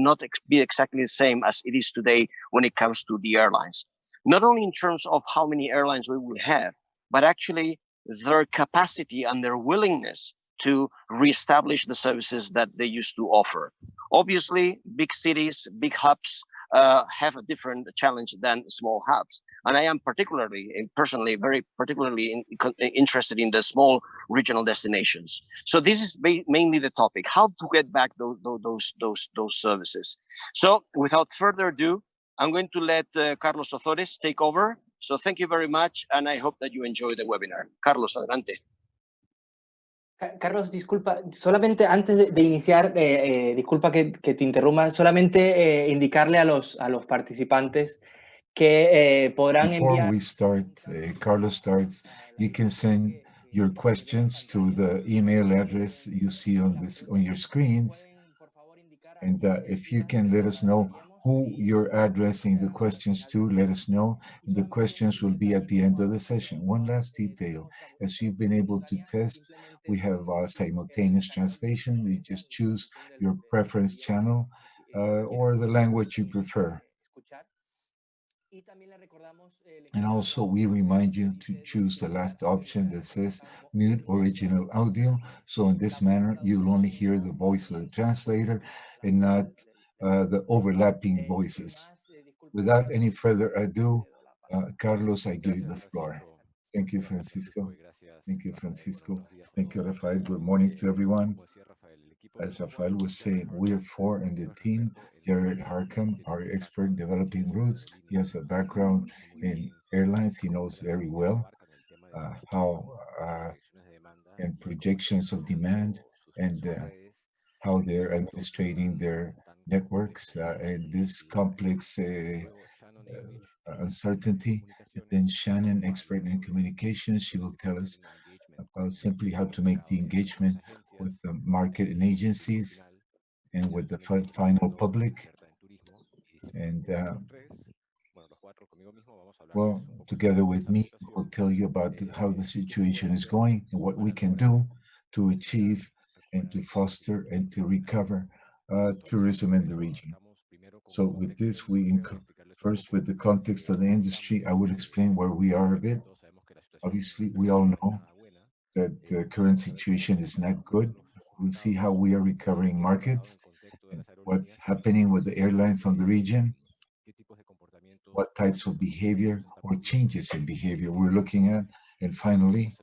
not be exactly the same as it is today when it comes to the airlines. Not only in terms of how many airlines we will have, but actually their capacity and their willingness to reestablish the services that they used to offer. Obviously, big cities, big hubs have a different challenge than small hubs. And I am particularly, and personally, very particularly interested in the small regional destinations. So this is mainly the topic: how to get back those services. So without further ado, I'm going to let Carlos Ozores take over. So thank you very much, and I hope that you enjoy the webinar. Carlos, adelante. Carlos, disculpa, solamente antes de iniciar, disculpa que te interrumpa, solamente indicarle a los participantes que podrán enviar... Before we start, Carlos starts, you can send your questions to the email address you see on your screens. And if you can let us know who you're addressing the questions to, let us know. The questions will be at the end of the session. One last detail, as you've been able to test, we have simultaneous translation. You just choose your preference channel or the language you prefer. And also we remind you to choose the last option that says mute original audio. So in this manner, you'll only hear the voice of the translator and not the overlapping voices. Without any further ado, Carlos, I give you the floor. Thank you, Francisco. Thank you, Francisco. Thank you, Rafael. Good morning to everyone. As Rafael was saying, we are four in the team. Jared Harkham, our expert in developing routes. He has a background in airlines. He knows very well how and projections of demand and how they're administrating their networks in this complex uncertainty. And then Shannon, expert in communications, she will tell us about simply how to make the engagement with the market and agencies and with the final public. And well, together with me, we'll tell you about how the situation is going and what we can do to achieve and to foster and to recover tourism in the region. So with this, first with the context of the industry, I will explain where we are a bit. Obviously, we all know that the current situation is not good. We see how we are recovering markets and what's happening with the airlines on the region, what types of behavior or changes in behavior we're looking at, and finally,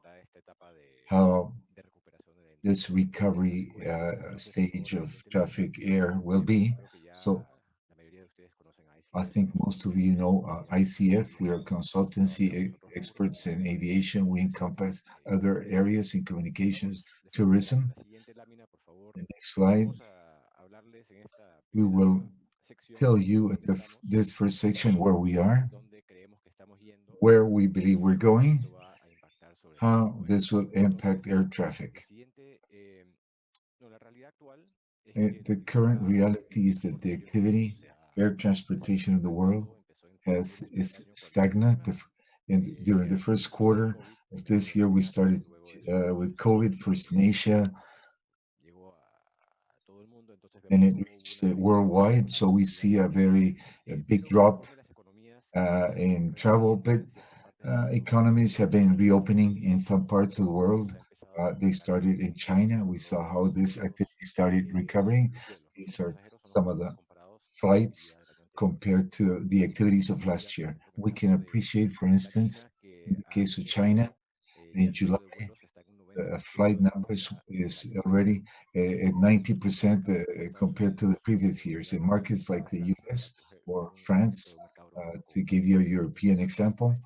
how this recovery stage of traffic air will be. So I think most of you know ICF. We are consultancy experts in aviation. We encompass other areas in communications, tourism. The next slide. We will tell you in this first section where we are, where we believe we're going, how this will impact air traffic. The current reality is that the activity, air transportation in the world is stagnant. During the first quarter of this year, we started with COVID, first in Asia, and it reached worldwide. So we see a very big drop in travel, but economies have been reopening in some parts of the world. They started in China. We saw how this activity started recovering. These are some of the flights compared to the activities of last year. We can appreciate, for instance, in the case of China, in July, the flight numbers is already at 90% compared to the previous years. In markets like the US or France, to give you a European example,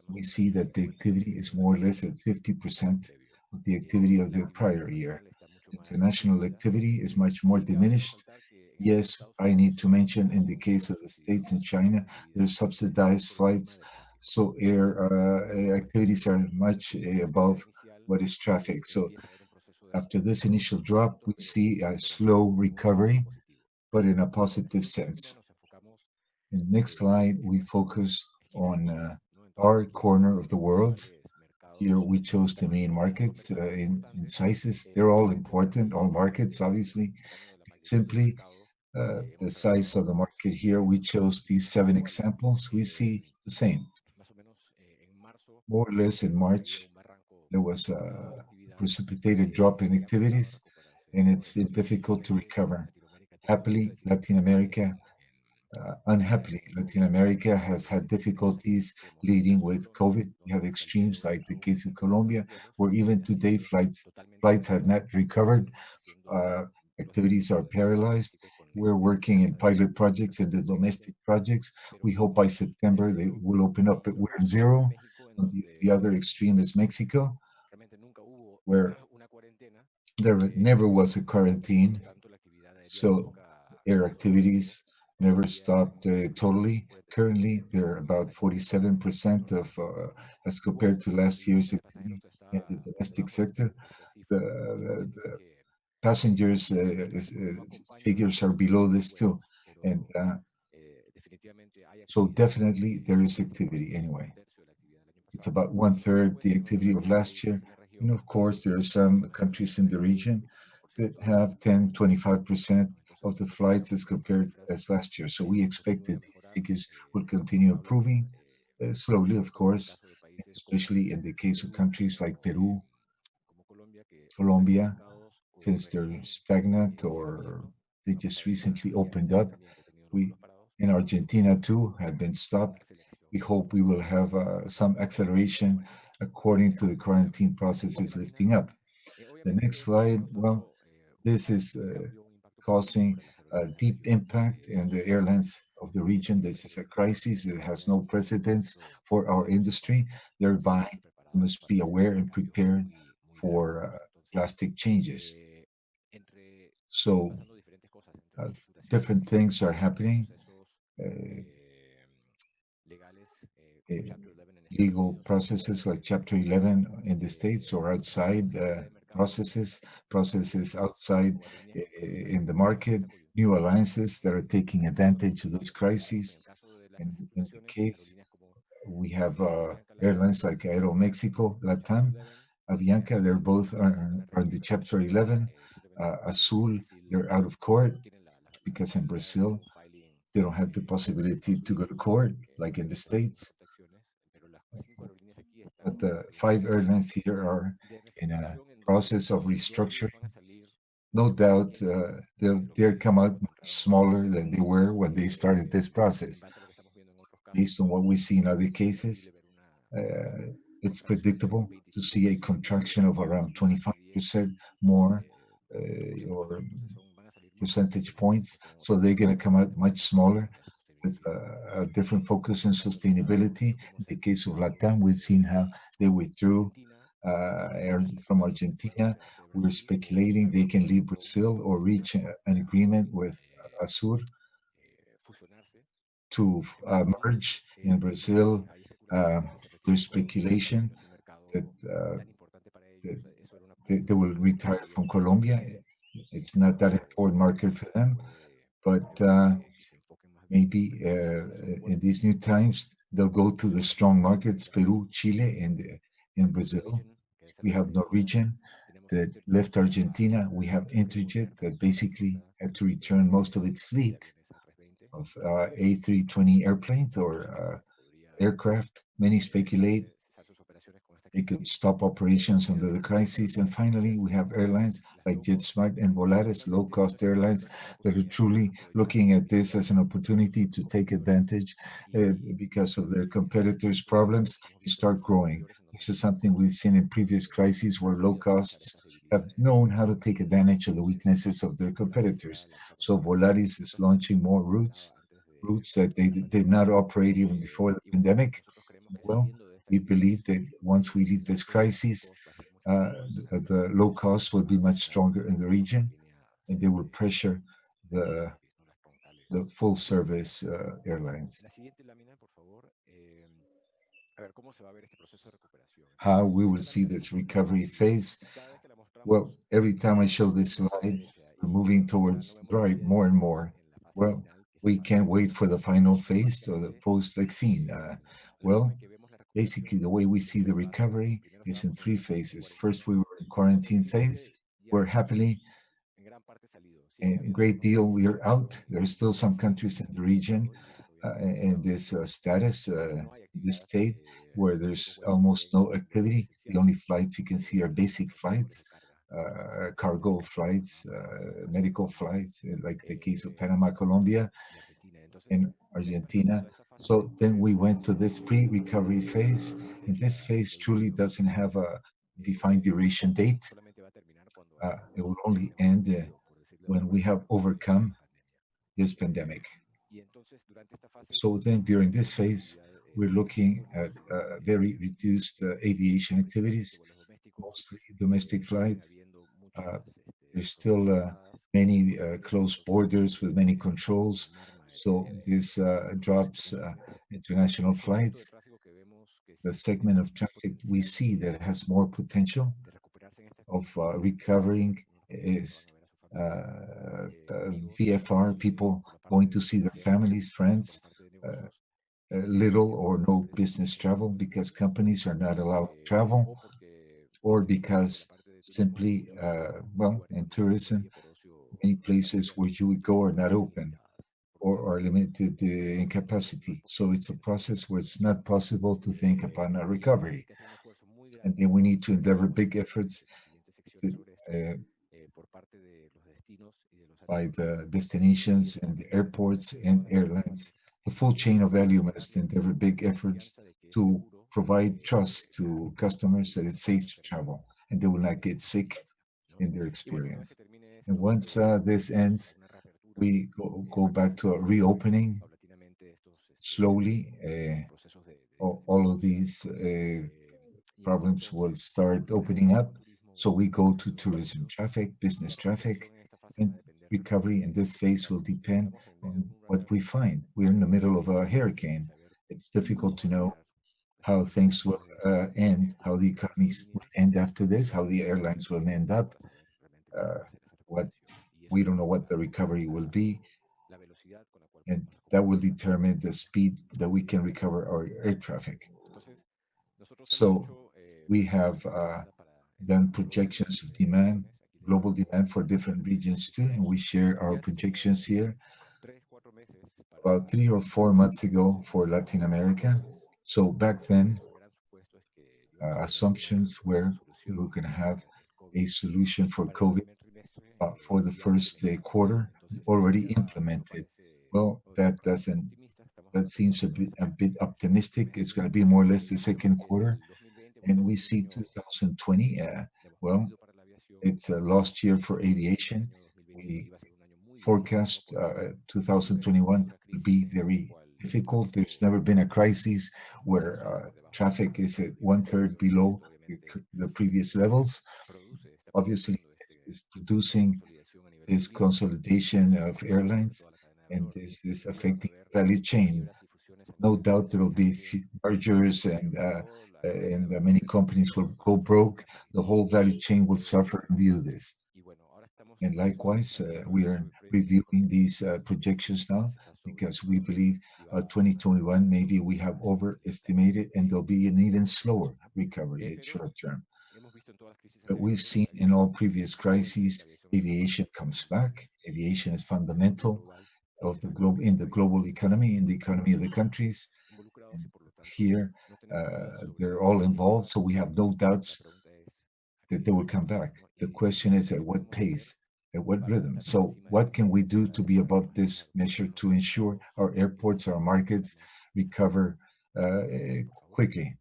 we see that the activity is more or less at 50% of the activity of the prior year. International activity is much more diminished. Yes, I need to mention in the case of the States and China, there's subsidized flights, so air activities are much above what is traffic. So after this initial drop, we see a slow recovery, but in a positive sense. In the next slide, we focus on our corner of the world. Here we chose the main markets in sizes. They're all important, all markets, obviously. simply the size of the market here. We chose these 7 examples. We see the same. More or less in March, there was a precipitated drop in activities, and it's been difficult to recover. Happily, Latin America, unhappily, Latin America has had difficulties leading with COVID. We have extremes like the case of Colombia, where even today flights have not recovered. Activities are paralyzed. We're working in pilot projects and the domestic projects. We hope by September they will open up, but we're zero. On the other extreme is Mexico, where there never was a quarantine, so air activities never stopped totally. Currently, they're about 47% of, as compared to last year's activity in the domestic sector. The passengers figures are below this too, and so definitely there is activity anyway. It's about 1/3 the activity of last year. And of course, there are some countries in the region that have 10, 25% of the flights as compared as last year. So we expect that these figures will continue improving slowly, of course, especially in the case of countries like Peru, Colombia, since they're stagnant or they just recently opened up. We in Argentina too have been stopped. We hope we will have some acceleration according to the quarantine processes lifting up. The next slide, well, this is causing a deep impact in the airlines of the region. This is a crisis that has no precedence for our industry. Thereby, we must be aware and prepared for drastic changes. So different things are happening. Legal processes like Chapter 11 in the States or outside processes outside in the market, new alliances that are taking advantage of this crisis. And in the case, we have airlines like Aeromexico, LATAM, Avianca, they're both on the Chapter 11. Azul, they're out of court because in Brazil, they don't have the possibility to go to court like in the States. But the 5 airlines here are in a process of restructuring. No doubt they'll come out much smaller than they were when they started this process. Based on what we see in other cases, it's predictable to see a contraction of around 25% more or percentage points. So they're going to come out much smaller with a different focus on sustainability. In the case of LATAM, we've seen how they withdrew from Argentina. We're speculating they can leave Brazil or reach an agreement with Azul to merge in Brazil. There's speculation that they will retire from Colombia. It's not that important market for them, but maybe in these new times, they'll go to the strong markets, Peru, Chile, and in Brazil. We have Norwegian that left Argentina. We have Interjet that basically had to return most of its fleet of A320 airplanes or aircraft. Many speculate they could stop operations under the crisis. And finally, we have airlines like JetSmart and Volaris, low-cost airlines that are truly looking at this as an opportunity to take advantage because of their competitors' problems to start growing. This is something we've seen in previous crises where low costs have known how to take advantage of the weaknesses of their competitors. So Volaris is launching more routes that they did not operate even before the pandemic. Well, we believe that once we leave this crisis, the low cost will be much stronger in the region, and they will pressure the full service airlines. How we will see this recovery phase? Well, every time I show this slide, we're moving towards the right more and more. Well, we can't wait for the final phase or the post-vaccine. Well, basically, the way we see the recovery is in 3 phases. First, we were in quarantine phase. We're happily a great deal we are out. There are still some countries in the region in this status, this state, where there's almost no activity. The only flights you can see are basic flights, cargo flights, medical flights, like the case of Panama, Colombia, and Argentina. So then we went to this pre-recovery phase, and this phase truly doesn't have a defined duration date. It will only end when we have overcome this pandemic. So then during this phase, we're looking at very reduced aviation activities, mostly domestic flights. There's still many closed borders with many controls. So this drops international flights. The segment of traffic we see that has more potential of recovering is VFR, people going to see their families, friends, little or no business travel because companies are not allowed to travel, or because simply, well, in tourism, many places where you would go are not open or are limited in capacity. So it's a process where it's not possible to think upon a recovery. And then we need to endeavor big efforts to, by the destinations and the airports and airlines. The full chain of value must endeavor big efforts to provide trust to customers that it's safe to travel and they will not get sick in their experience. And once this ends, we go back to a reopening slowly. All of these problems will start opening up. So we go to tourism traffic, business traffic, and recovery in this phase will depend on what we find. We're in the middle of a hurricane. It's difficult to know how things will end, how the economies will end after this, how the airlines will end up. What we don't know what the recovery will be, and that will determine the speed that we can recover our air traffic. So we have done projections of demand, global demand for different regions too, and we share our projections here about 3 or 4 months ago for Latin America. So back then, assumptions were we were going to have a solution for COVID for the first quarter already implemented. Well, that seems a bit optimistic. It's going to be more or less the second quarter. And we see 2020, well, it's a lost year for aviation. We forecast 2021 will be very difficult. There's never been a crisis where traffic is at 1/3 below the previous levels. Obviously, it's producing this consolidation of airlines, and this is affecting the value chain. No doubt there will be mergers and many companies will go broke. The whole value chain will suffer in view of this. And likewise, we are reviewing these projections now because we believe 2021 maybe we have overestimated and there'll be an even slower recovery at short term. But we've seen in all previous crises, aviation comes back. Aviation is fundamental of the globe in the global economy, in the economy of the countries. And here, they're all involved, so we have no doubts that they will come back. The question is at what pace, at what rhythm. So what can we do to be above this measure to ensure our airports, our markets recover quickly?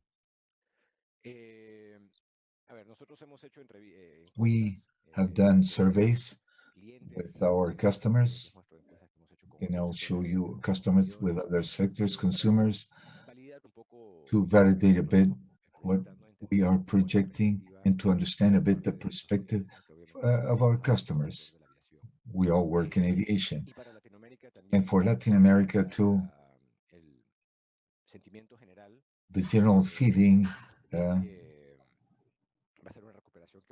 We have done surveys with our customers, and I'll show you customers with other sectors, consumers, to validate a bit what we are projecting and to understand a bit the perspective of our customers. We all work in aviation. And for Latin America too, the general feeling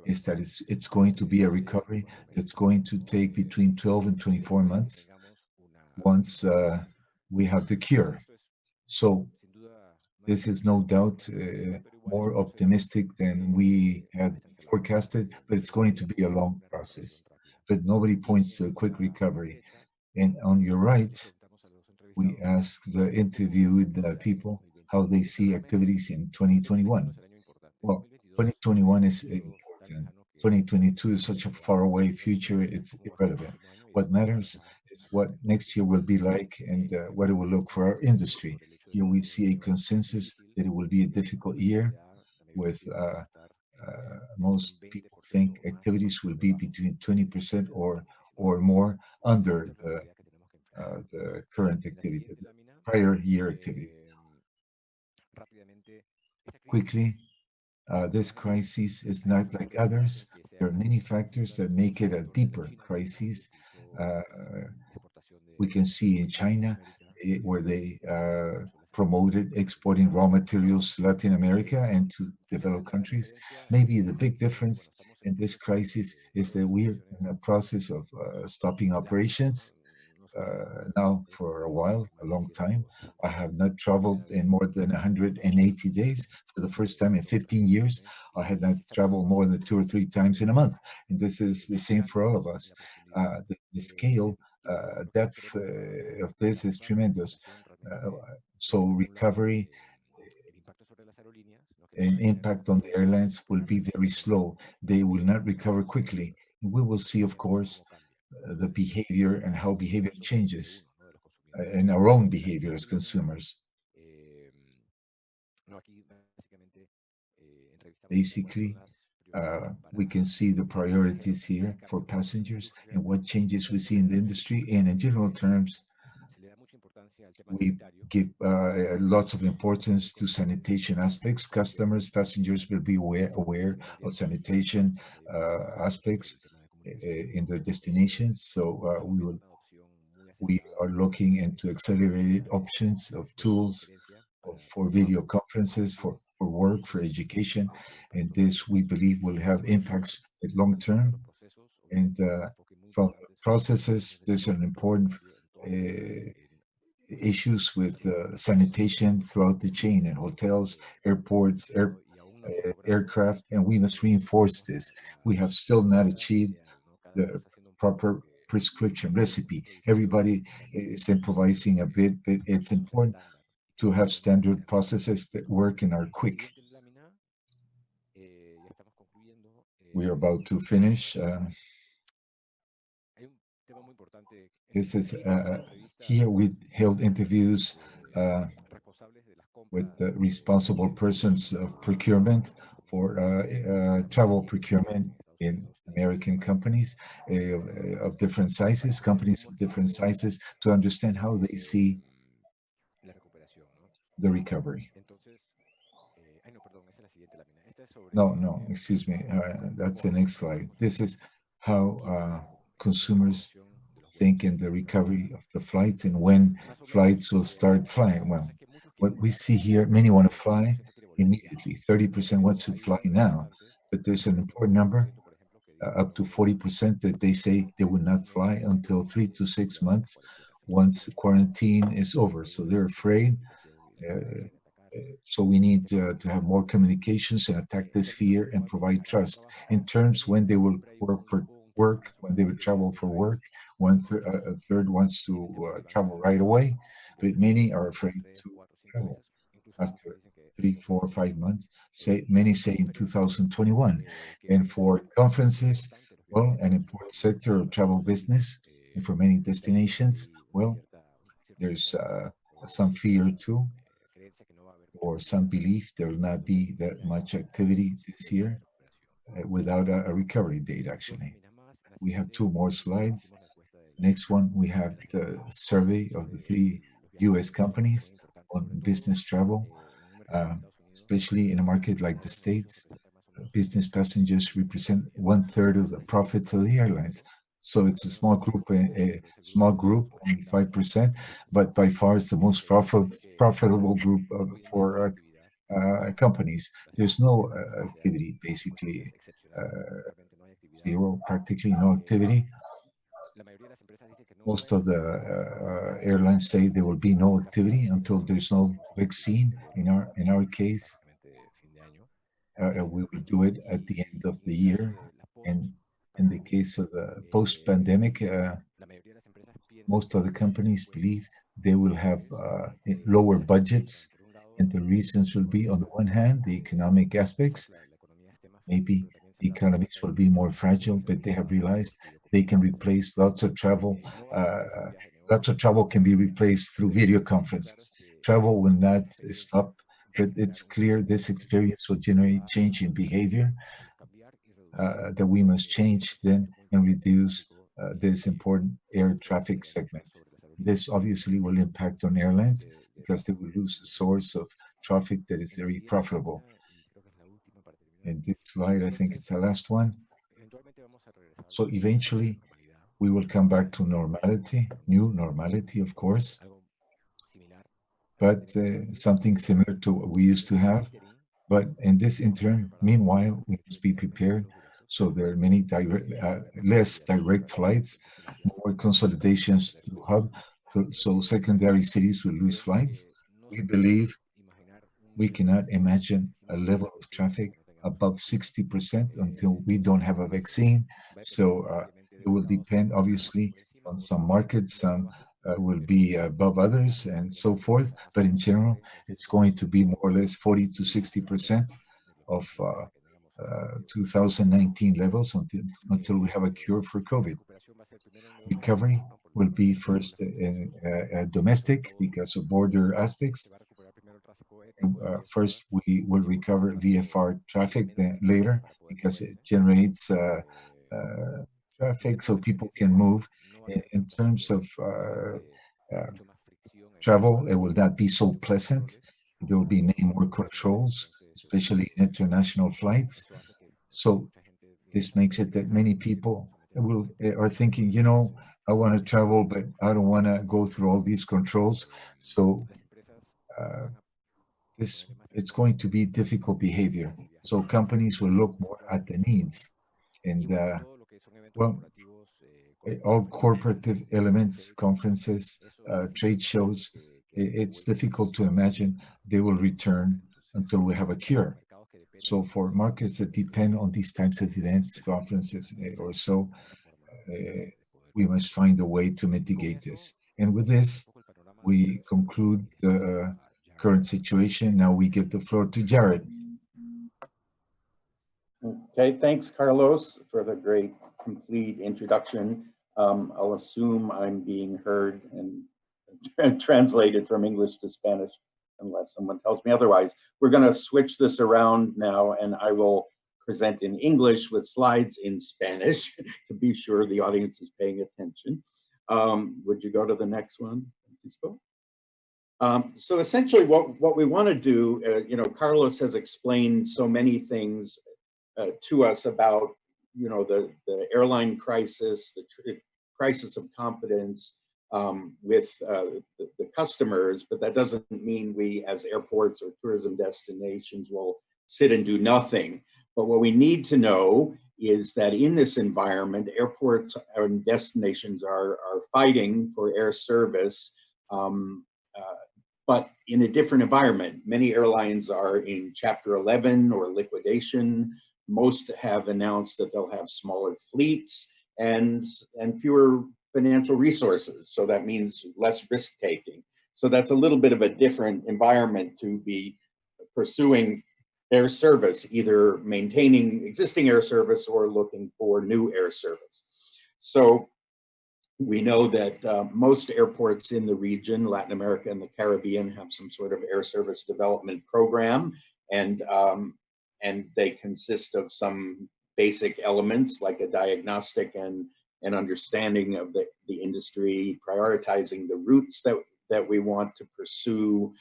is that it's going to be a recovery that's going to take between 12 and 24 months once we have the cure. So this is no doubt more optimistic than we had forecasted, but it's going to be a long process. but nobody points to a quick recovery. And on your right, we ask the interviewed people how they see activities in 2021. Well, 2021 is important. 2022 is such a faraway future, it's irrelevant. What matters is what next year will be like and what it will look for our industry. Here we see a consensus that it will be a difficult year with most people think activities will be between 20% or more under the current activity, the prior year activity. Quickly, this crisis is not like others. There are many factors that make it a deeper crisis. Uh, we can see in China where they promoted exporting raw materials to Latin America and to developed countries. Maybe the big difference in this crisis is that we're in a process of stopping operations now for a while, a long time. I have not traveled in more than 180 days. For the first time in 15 years, I had not traveled more than 2 or 3 times in a month. And this is the same for all of us. The scale, depth of this is tremendous. Uh, so recovery and impact on the airlines will be very slow. They will not recover quickly. We will see, of course, the behavior and how behavior changes and our own behavior as consumers. Basically, we can see the priorities here for passengers and what changes we see in the industry. And in general terms, we give lots of importance to sanitation aspects. Customers, passengers will be aware of sanitation aspects in their destinations. So we are looking into accelerated options of tools for video conferences, for work, for education. And this, we believe, will have impacts at long term. And from processes, there's an important issues with sanitation throughout the chain in hotels, airports, aircraft, and we must reinforce this. We have still not achieved the proper prescription recipe. Everybody is improvising a bit, but it's important to have standard processes that work and are quick. We are about to finish. This is here we held interviews with the responsible persons of procurement for travel procurement in American companies of different sizes, companies of different sizes, to understand how they see the recovery. No, excuse me. That's the next slide. This is how consumers think in the recovery of the flights and when flights will start flying. Well, what we see here, many want to fly immediately. 30% wants to fly now, but there's an important number, up to 40%, that they say they will not fly until 3 to 6 months once quarantine is over. So they're afraid. So we need to have more communications and attack this fear and provide trust in terms when they will work for work, when they would travel for work. A third wants to travel right away, but many are afraid to travel after 3, 4, 5 months. Many say in 2021. And for conferences, well, an important sector of travel business, and for many destinations, well, there's some fear too, or some belief there will not be that much activity this year without a recovery date, actually. We have 2 more slides. Next one, we have the survey of the 3 US companies on business travel, especially in a market like the States. Business passengers represent 1/3 of the profits of the airlines. So it's a small group, only 5%, but by far it's the most profitable group for companies. There's no activity, basically, zero, practically no activity. Most of the airlines say there will be no activity until there's no vaccine. In our case, we will do it at the end of the year, and In the case of the post-pandemic, most of the companies believe they will have lower budgets. And the reasons will be, on the one hand, the economic aspects. Maybe the economies will be more fragile, but they have realized they can replace lots of travel. Lots of travel can be replaced through video conferences. Travel will not stop, but it's clear this experience will generate change in behavior that we must change then and reduce this important air traffic segment. This obviously will impact on airlines because they will lose a source of traffic that is very profitable. And this slide, I think it's the last one. So eventually, we will come back to normality, new normality, of course, but something similar to what we used to have. But in this interim, meanwhile, we must be prepared. So there are many less direct flights, more consolidations through hub. So secondary cities will lose flights. We believe we cannot imagine a level of traffic above 60% until we don't have a vaccine. So it will depend, obviously, on some markets. Some will be above others and so forth. But in general, it's going to be more or less 40 to 60% of 2019 levels until we have a cure for COVID. Recovery will be first domestic because of border aspects. First, we will recover VFR traffic then later because it generates traffic so people can move. In terms of travel, it will not be so pleasant. There will be many more controls, especially in international flights. So this makes it that many people are thinking, you know, I want to travel, but I don't want to go through all these controls. So it's going to be difficult behavior. So companies will look more at the needs. And well, all corporative elements, conferences, trade shows, it's difficult to imagine they will return until we have a cure. So for markets that depend on these types of events, conferences or so, we must find a way to mitigate this. And with this, we conclude the current situation. Now we give the floor to Jared. Okay, thanks, Carlos, for the great, complete introduction. I'll assume I'm being heard and translated from English to Spanish, unless someone tells me otherwise. We're going to switch this around now, and I will present in English with slides in Spanish to be sure the audience is paying attention. Would you go to the next one, Francisco? So essentially what we want to do, you know, Carlos has explained so many things to us about, you know, the airline crisis, the crisis of confidence with the customers, but that doesn't mean we as airports or tourism destinations will sit and do nothing. But what we need to know is that in this environment, airports and destinations are fighting for air service, but in a different environment. Many airlines are in Chapter 11 or liquidation. Most have announced that they'll have smaller fleets and fewer financial resources. So that means less risk taking. So that's a little bit of a different environment to be pursuing air service, either maintaining existing air service or looking for new air service. So we know that most airports in the region, Latin America and the Caribbean, have some sort of air service development program, and they consist of some basic elements like a diagnostic and an understanding of the industry, prioritizing the routes that we want to pursue,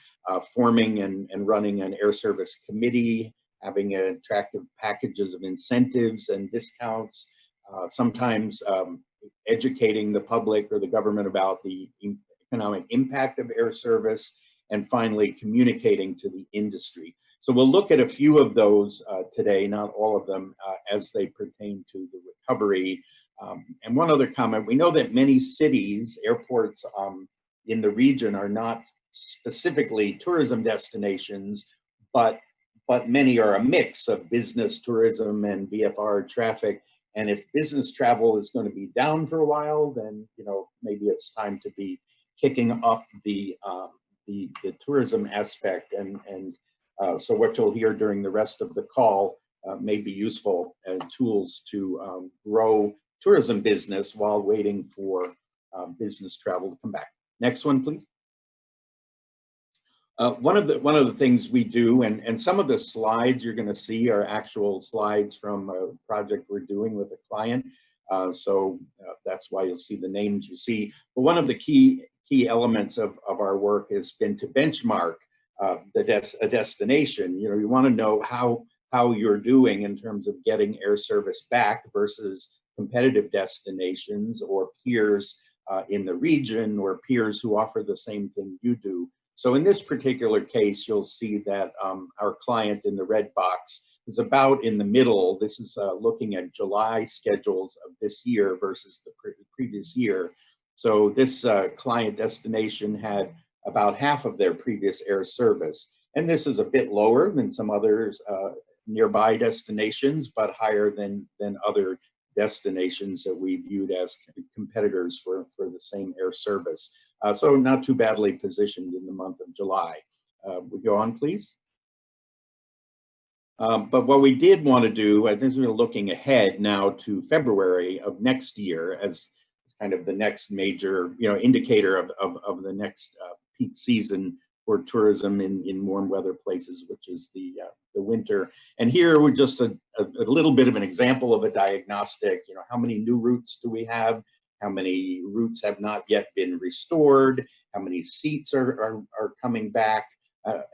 forming and running an air service committee, having attractive packages of incentives and discounts, sometimes educating the public or the government about the economic impact of air service, and finally communicating to the industry. So we'll look at a few of those today, not all of them, as they pertain to the recovery. And one other comment, we know that many cities, airports in the region are not specifically tourism destinations, but many are a mix of business, tourism, and VFR traffic. And if business travel is going to be down for a while, then maybe it's time to be kicking up the tourism aspect. And so what you'll hear during the rest of the call may be useful tools to grow tourism business while waiting for business travel to come back. Next one, please. One of the things we do, and some of the slides you're going to see are actual slides from a project we're doing with a client. So that's why you'll see the names you see. But one of the key elements of our work has been to benchmark a destination. You want to know how you're doing in terms of getting air service back versus competitive destinations or peers in the region or peers who offer the same thing you do. So in this particular case, you'll see that our client in the red box is about in the middle. This is looking at July schedules of this year versus the previous year. So this client destination had about half of their previous air service. And this is a bit lower than some others nearby destinations, but higher than other destinations that we viewed as competitors for the same air service. So not too badly positioned in the month of July. We go on, please. But what we did want to do, I think we're looking ahead now to February of next year as kind of the next major indicator of the next peak season for tourism in warm weather places, which is the winter. And here we're just a little bit of an example of a diagnostic. How many new routes do we have? How many routes have not yet been restored? How many seats are coming back?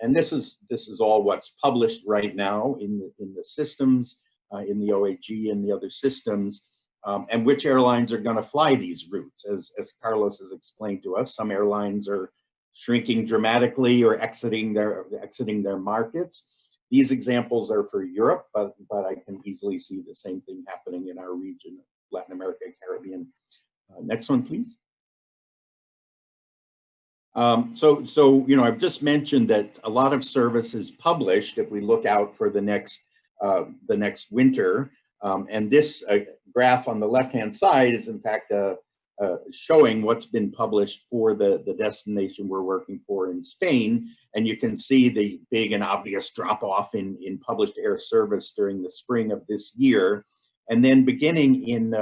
And this is all what's published right now in the systems, in the OAG and the other systems, and which airlines are going to fly these routes. As Carlos has explained to us, some airlines are shrinking dramatically or exiting their markets. These examples are for Europe, but I can easily see the same thing happening in our region, Latin America, Caribbean. Next one, please. So I've just mentioned that a lot of service is published if we look out for the next winter. And this graph on the left-hand side is in fact showing what's been published for the destination we're working for in Spain. And you can see the big and obvious drop-off in published air service during the spring of this year. And then beginning in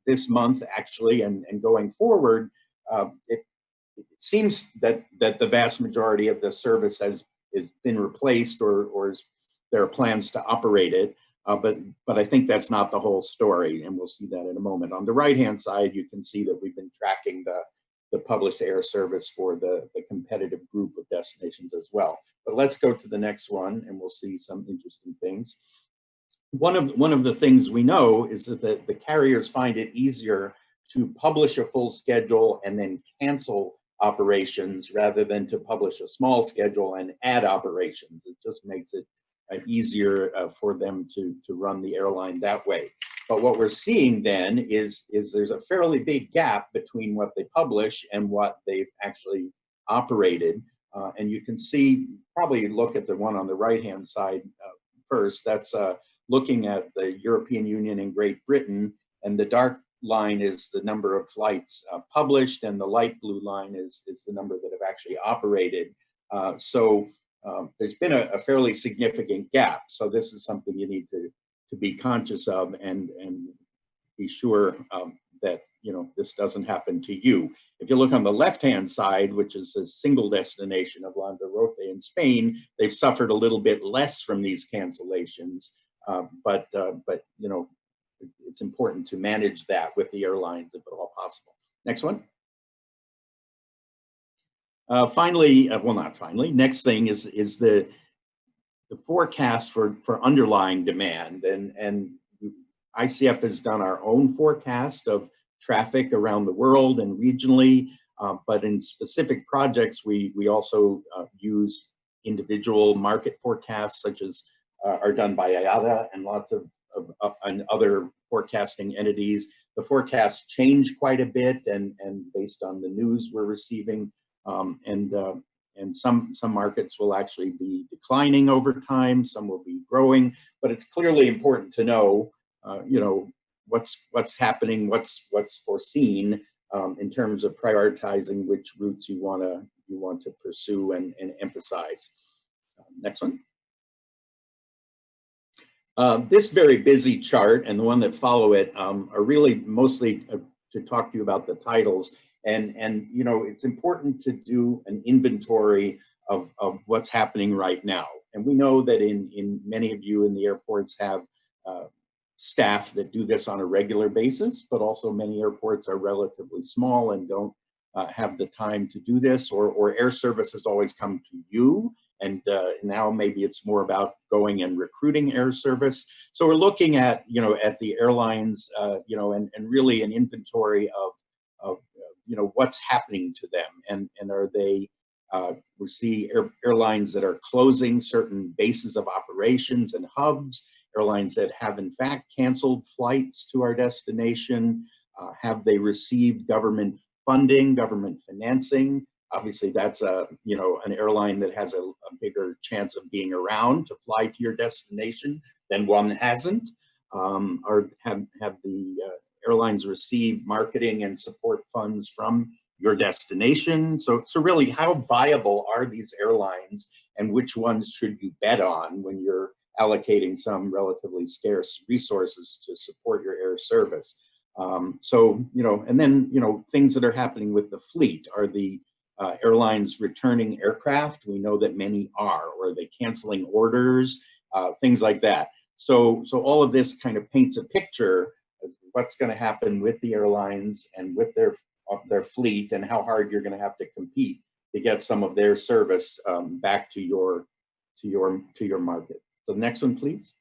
this month, actually, and going forward, it seems that the vast majority of the service has been replaced or there are plans to operate it. But I think that's not the whole story, and we'll see that in a moment. On the right-hand side, you can see that we've been tracking the published air service for the competitive group of destinations as well. But let's go to the next one, and we'll see some interesting things. One of the things we know is that the carriers find it easier to publish a full schedule and then cancel operations rather than to publish a small schedule and add operations. It just makes it easier for them to run the airline that way. But what we're seeing then is there's a fairly big gap between what they publish and what they've actually operated. And you can see, probably look at the one on the right-hand side first. That's looking at the European Union and Great Britain, and the dark line is the number of flights published, and the light blue line is the number that have actually operated. So there's been a fairly significant gap. So this is something you need to be conscious of and be sure that this doesn't happen to you. If you look on the left-hand side, which is a single destination of Lanzarote in Spain, they've suffered a little bit less from these cancellations. But it's important to manage that with the airlines if at all possible. Next one. Finally, well, not finally, next thing is the forecast for underlying demand. And ICF has done our own forecast of traffic around the world and regionally, but in specific projects, we also use individual market forecasts, such as are done by IATA and lots of and other forecasting entities. The forecasts change quite a bit and based on the news we're receiving. And some markets will actually be declining over time, some will be growing, but it's clearly important to know, what's happening, what's foreseen in terms of prioritizing which routes you want to pursue and emphasize. Next one. This very busy chart and the one that follow it are really mostly to talk to you about the titles. And you know, it's important to do an inventory of what's happening right now. And we know that in many of you in the airports have staff that do this on a regular basis, but also many airports are relatively small and don't have the time to do this, or air service has always come to you. And now maybe it's more about going and recruiting air service. So we're looking at, you know, at the airlines, you know, and really an inventory of you know, what's happening to them. And are they, we see airlines that are closing certain bases of operations and hubs, airlines that have in fact canceled flights to our destination. Have they received government funding, government financing? Obviously, that's you know, an airline that has a bigger chance of being around to fly to your destination than one that hasn't. Or have the airlines received marketing and support funds from your destination? So really, how viable are these airlines, and which ones should you bet on when you're allocating some relatively scarce resources to support your air service? So, you know, and then, you know, things that are happening with the fleet. Are the airlines returning aircraft? We know that many are. Or are they canceling orders? Things like that. So all of this kind of paints a picture of what's going to happen with the airlines and with their fleet, and how hard you're going to have to compete to get some of their service back to your market. So the next one, please.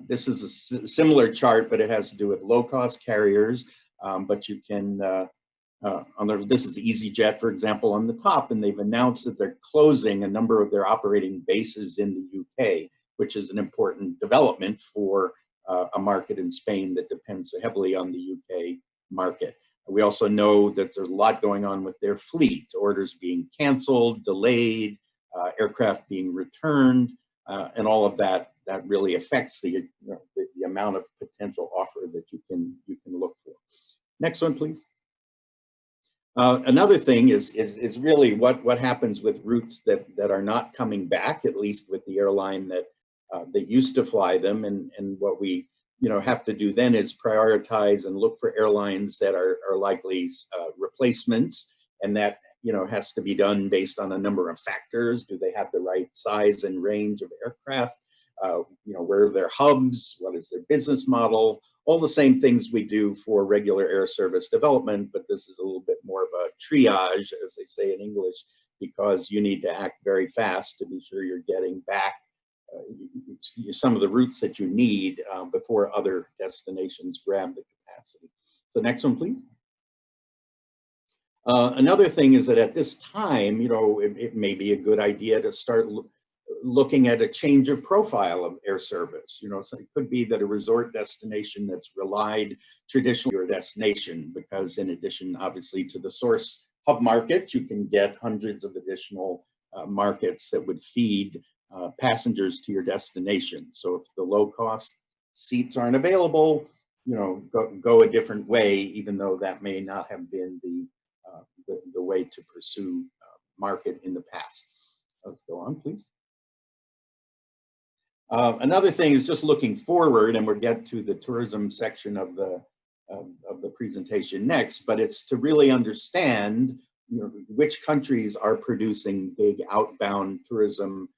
This is a similar chart, but it has to do with low-cost carriers. But you can, this is EasyJet, for example, on the top, and they've announced that they're closing a number of their operating bases in the UK, which is an important development for a market in Spain that depends so heavily on the UK market. We also know that there's a lot going on with their fleet, orders being canceled, delayed, aircraft being returned, and all of that really affects the amount of potential offer that you can look for. Next one, please. Another thing is really what happens with routes that are not coming back, at least with the airline that used to fly them, and what we have to do then is prioritize and look for airlines that are likely replacements, and that has to be done based on a number of factors. Do they have the right size and range of aircraft? Where are their hubs? What is their business model? All the same things we do for regular air service development, but this is a little bit more of a triage, as they say in English, because you need to act very fast to be sure you're getting back some of the routes that you need before other destinations grab the capacity. So next one, please. Another thing is that at this time, it may be a good idea to start looking at a change of profile of air service. So it could be that a resort destination that's relied traditionally on your destination, because in addition, obviously, to the source hub market, you can get hundreds of additional markets that would feed passengers to your destination. So if the low-cost seats aren't available, go a different way, even though that may not have been the way to pursue market in the past. Let's go on, please. Another thing is just looking forward, and we'll get to the tourism section of the presentation next, but it's to really understand which countries are producing big outbound tourism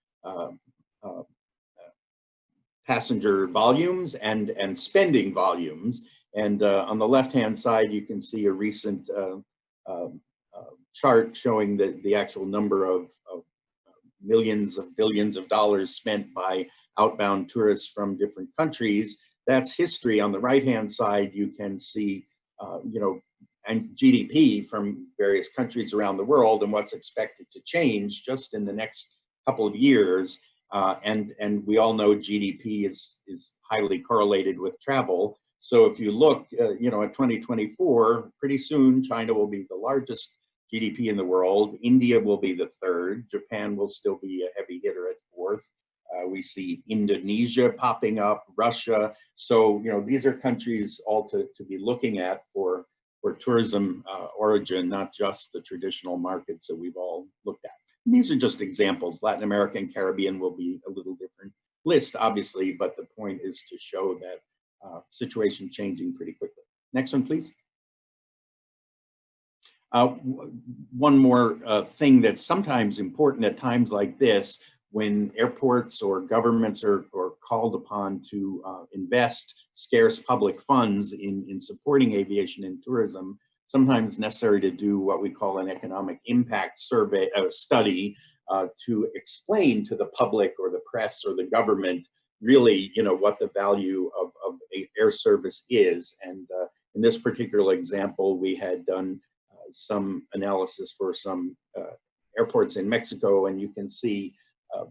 passenger volumes and spending volumes. And on the left-hand side, you can see a recent chart showing the actual number of millions of billions of dollars spent by outbound tourists from different countries. That's history. On the right-hand side, you can see, and GDP from various countries around the world and what's expected to change just in the next couple of years. And we all know GDP is highly correlated with travel. So if you look, at 2024, pretty soon China will be the largest GDP in the world. India will be the third. Japan will still be a heavy hitter at fourth. We see Indonesia popping up, Russia. So, these are countries all to be looking at for tourism origin, not just the traditional markets that we've all looked at. And these are just examples. Latin America and Caribbean will be a little different list, obviously, but the point is to show that situation changing pretty quickly. Next one, please. One more thing that's sometimes important at times like this, when airports or governments are called upon to invest scarce public funds in supporting aviation and tourism, sometimes necessary to do what we call an economic impact survey, study, to explain to the public or the press or the government really, what the value of air service is. And in this particular example, we had done some analysis for some airports in Mexico, and you can see,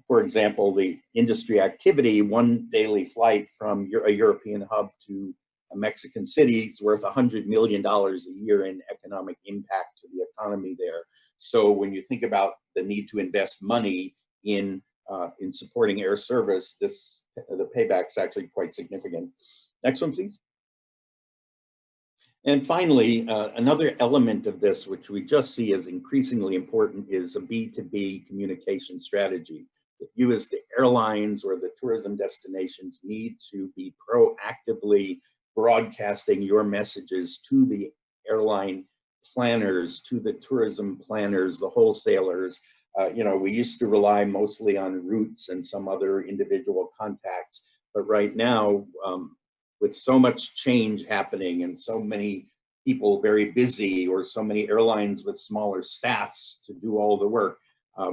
for example, the industry activity. One daily flight from a European hub to a Mexican city is worth $100 million a year in economic impact to the economy there. So when you think about the need to invest money in supporting air service, the payback's actually quite significant. Next one, please. And finally, another element of this, which we just see as increasingly important, is a B2B communication strategy. That you as the airlines or the tourism destinations need to be proactively broadcasting your messages to the airline planners, to the tourism planners, the wholesalers. We used to rely mostly on routes and some other individual contacts, but right now, with so much change happening and so many people very busy, or so many airlines with smaller staffs to do all the work,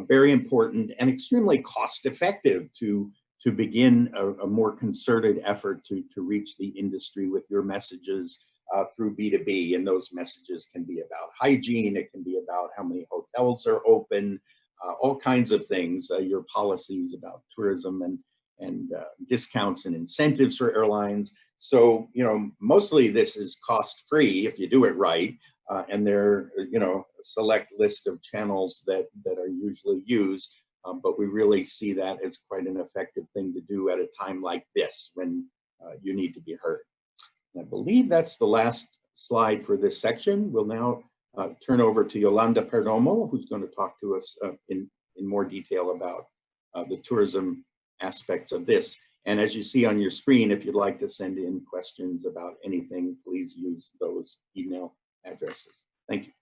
very important and extremely cost effective to begin a more concerted effort to reach the industry with your messages through B2B. And those messages can be about hygiene, it can be about how many hotels are open, all kinds of things, your policies about tourism and discounts and incentives for airlines. So, mostly this is cost-free if you do it right. And there are, a select list of channels that are usually used. But we really see that as quite an effective thing to do at a time like this, when you need to be heard. And I believe that's the last slide for this section. We'll now turn over to Yolanda Perdomo, who's going to talk to us in more detail about the tourism aspects of this. And as you see on your screen, if you'd like to send in questions about anything, please use those email addresses. Thank you.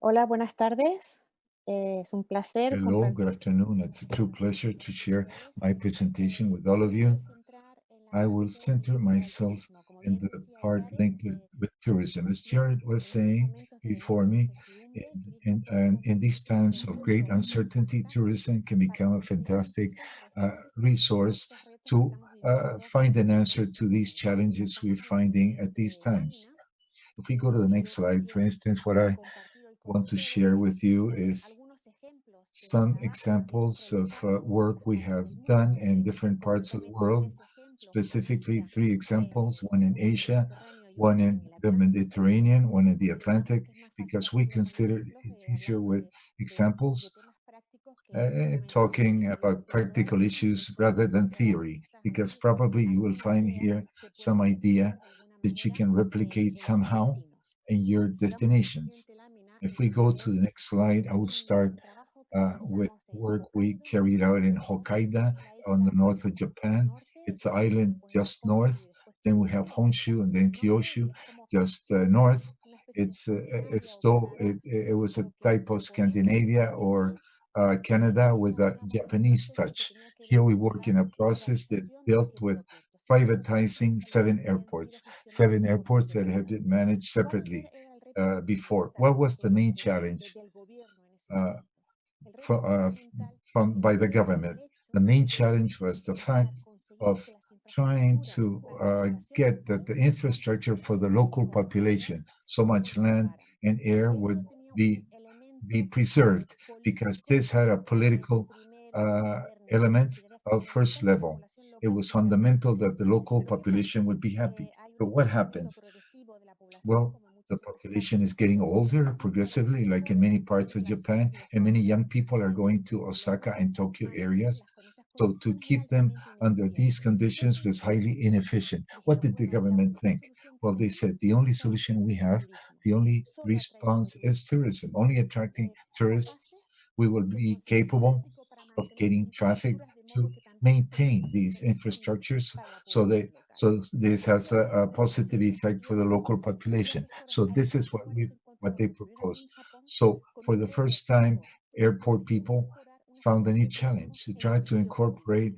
Hola, buenas tardes. Es un placer. Hello, good afternoon. It's a true pleasure to share my presentation with all of you. I will center myself in the part linked with tourism. As Jared was saying before me, in these times of great uncertainty, tourism can become a fantastic resource to find an answer to these challenges we're finding at these times. If we go to the next slide, for instance, what I want to share with you is some examples of work we have done in different parts of the world, specifically 3 examples, one in Asia, one in the Mediterranean, one in the Atlantic, because we consider it's easier with examples, talking about practical issues rather than theory, because probably you will find here some idea that you can replicate somehow in your destinations. If we go to the next slide, I will start with work we carried out in Hokkaido on the north of Japan. It's an island just north. Then we have Honshu and then Kyushu just north. It was a type of Scandinavia or Canada with a Japanese touch. Here we work in a process that built with privatizing 7 airports that have been managed separately before. What was the main challenge by the government? The main challenge was the fact of trying to get that the infrastructure for the local population, so much land and air, would be preserved, because this had a political element of first level. It was fundamental that the local population would be happy. But what happens? Well, the population is getting older progressively, like in many parts of Japan, and many young people are going to Osaka and Tokyo areas. So to keep them under these conditions was highly inefficient. What did the government think? Well, they said the only solution we have, the only response is tourism, only attracting tourists. We will be capable of getting traffic to maintain these infrastructures so this has a positive effect for the local population. So this is what they propose. So for the first time, airport people found a new challenge to try to incorporate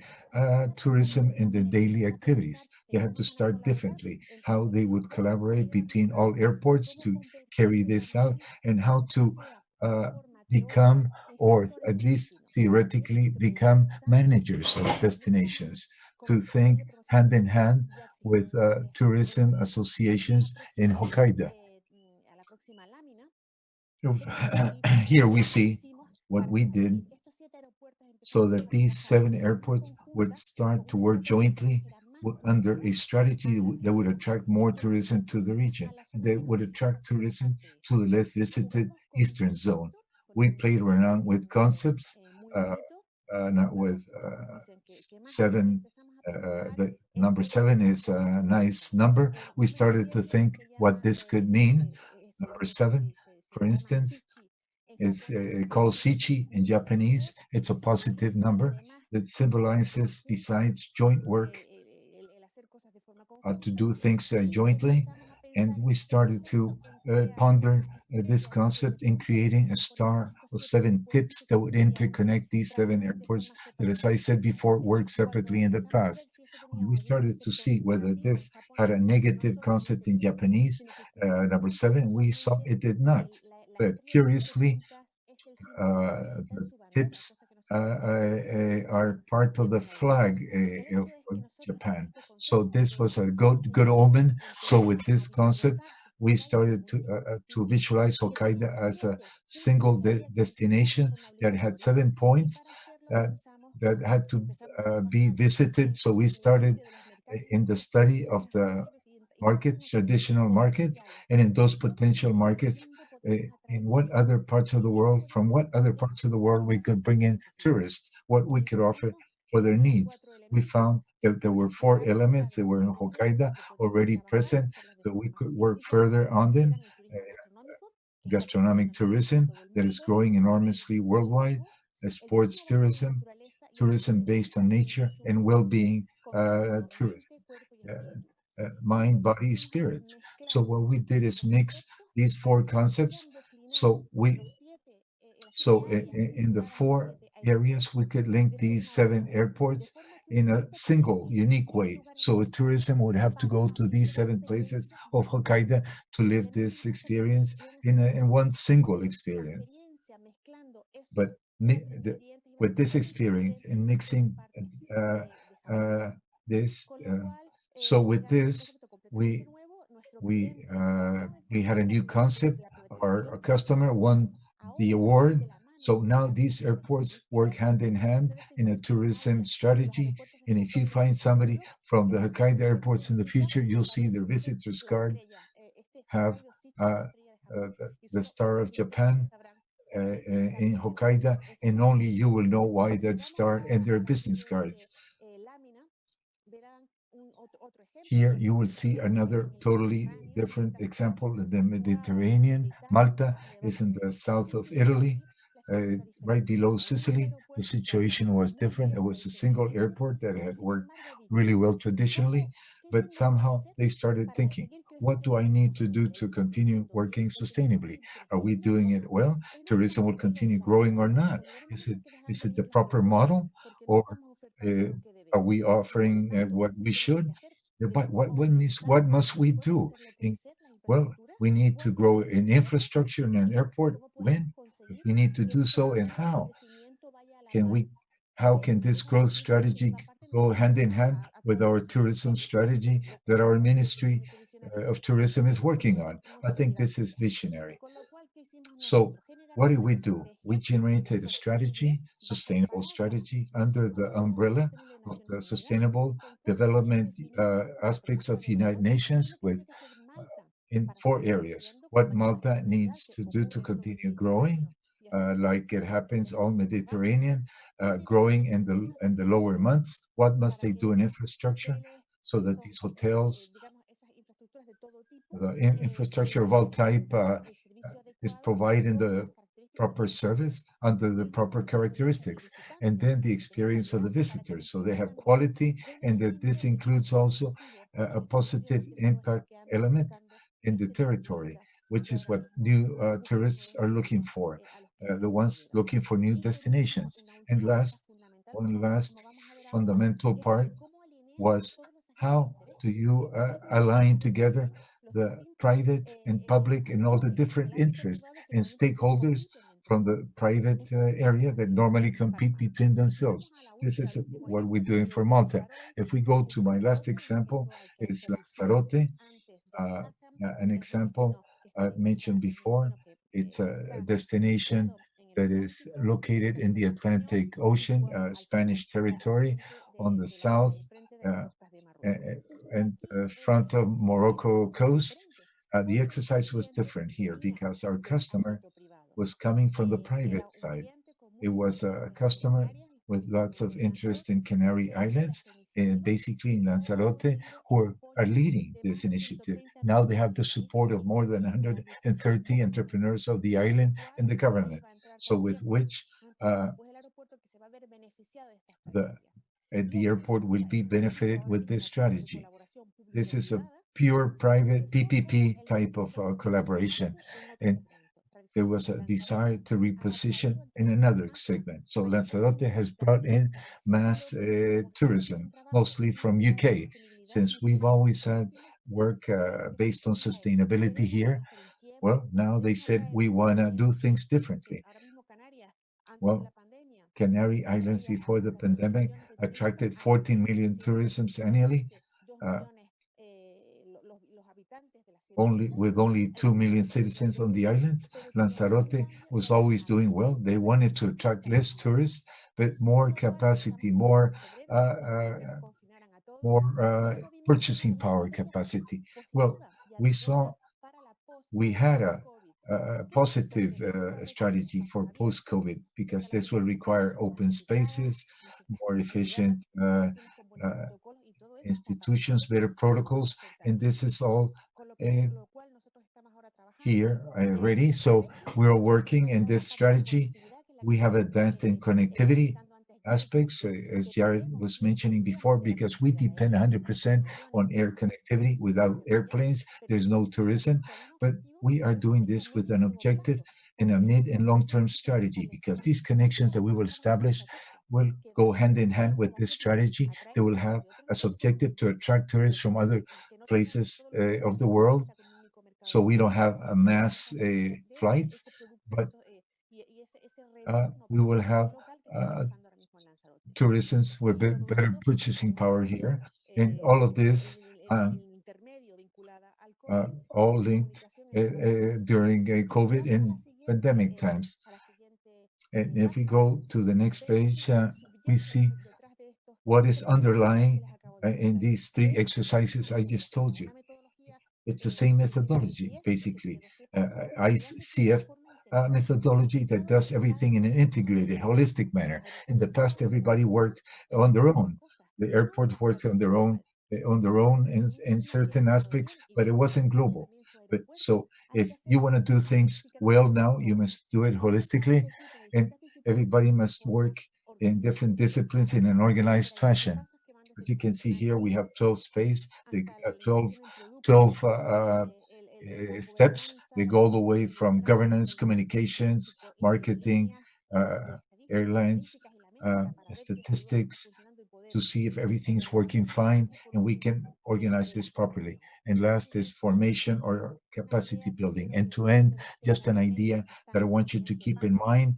tourism in their daily activities. They had to start differently, how they would collaborate between all airports to carry this out, and how to uh, become, or at least theoretically become, managers of destinations, to think hand in hand with tourism associations in Hokkaido. Here we see what we did so that these 7 airports would start to work jointly under a strategy that would attract more tourism to the region, and that would attract tourism to the less visited eastern zone. We played around with concepts, not with 7. The number 7 is a nice number. We started to think what this could mean. Number 7, for instance, is called Sichi in Japanese. It's a positive number that symbolizes, besides joint work, to do things jointly. And we started to ponder this concept in creating a star of 7 tips that would interconnect these 7 airports that, as I said before, worked separately in the past. When we started to see whether this had a negative concept in Japanese, number 7, we saw it did not. But curiously, the tips are part of the flag of Japan. So this was a good omen. So with this concept, we started to visualize Hokkaido as a single destination that had 7 points that had to be visited. So we started in the study of the markets, traditional markets, and in those potential markets, in what other parts of the world, from what other parts of the world we could bring in tourists, what we could offer for their needs. We found that there were 4 elements that were in Hokkaido already present, but we could work further on them. Gastronomic tourism that is growing enormously worldwide, sports tourism, tourism based on nature, and well-being tourism. Mind, body, spirit. So what we did is mix these 4 concepts. So in the 4 areas, we could link these 7 airports in a single, unique way. So tourism would have to go to these 7 places of Hokkaido to live this experience in one single experience. But with this experience and mixing this, so with this, we had a new concept. Our customer won the award. So now these airports work hand in hand in a tourism strategy. And if you find somebody from the Hokkaido airports in the future, you'll see their visitor's card have the Star of Japan in Hokkaido, and only you will know why that star and their business cards. Here you will see another totally different example in the Mediterranean. Malta is in the south of Italy, right below Sicily. The situation was different. It was a single airport that had worked really well traditionally, but somehow they started thinking, what do I need to do to continue working sustainably? Are we doing it well? Tourism will continue growing or not? Is it the proper model, or are we offering what we should? But what must we do? Well, we need to grow in infrastructure in an airport. When? If we need to do so, and how? How can this growth strategy go hand in hand with our tourism strategy that our Ministry of Tourism is working on? I think this is visionary. So what did we do? We generated a strategy, sustainable strategy, under the umbrella of the sustainable development aspects of United Nations, with in 4 areas. What Malta needs to do to continue growing, like it happens all Mediterranean, growing in the lower months. What must they do in infrastructure so that these hotels, the infrastructure of all type, is providing the proper service under the proper characteristics, and then the experience of the visitors, so they have quality, and that this includes also a positive impact element in the territory, which is what new tourists are looking for, the ones looking for new destinations. And one last fundamental part was, how do you align together the private and public and all the different interests and stakeholders from the private area that normally compete between themselves? This is what we're doing for Malta. If we go to my last example, it's Lanzarote, an example I mentioned before. It's a destination that is located in the Atlantic Ocean, Spanish territory on the south, uh, and front of Morocco coast. The exercise was different here because our customer was coming from the private side. It was a customer with lots of interest in Canary Islands and basically in Lanzarote, who are leading this initiative. Now they have the support of more than 130 entrepreneurs of the island and the government. So with which the airport will be benefited with this strategy. This is a pure private PPP type of collaboration. And there was a desire to reposition in another segment. So Lanzarote has brought in mass tourism, mostly from UK, since we've always had work based on sustainability here. Well, now they said we want to do things differently. Well, Canary Islands before the pandemic attracted 14 million tourisms annually. Only 2 million citizens on the islands. Lanzarote was always doing well. They wanted to attract less tourists, but more capacity, more purchasing power capacity. Well, we had a positive strategy for post-COVID, because this will require open spaces, more efficient institutions, better protocols, and this is all here already. So we're working in this strategy. We have advanced in connectivity aspects, as Jared was mentioning before, because we depend 100% on air connectivity. Without airplanes, there's no tourism. But we are doing this with an objective and a mid and long-term strategy, because these connections that we will establish will go hand in hand with this strategy. They will have as objective to attract tourists from other places of the world, so we don't have a mass flights, but we will have tourism with better purchasing power here. And all of this all linked during COVID and pandemic times. And if we go to the next page, we see what is underlying in these 3 exercises I just told you. It's the same methodology, basically, ICF methodology that does everything in an integrated, holistic manner. In the past, everybody worked on their own. The airport worked on their own in certain aspects, but it wasn't global. But so if you want to do things well now, you must do it holistically, and everybody must work in different disciplines in an organized fashion. As you can see here, we have 12 space, the 12 steps. They go all the way from governance, communications, marketing, airlines, statistics, to see if everything's working fine and we can organize this properly. And last is formation or capacity building. And to end, just an idea that I want you to keep in mind.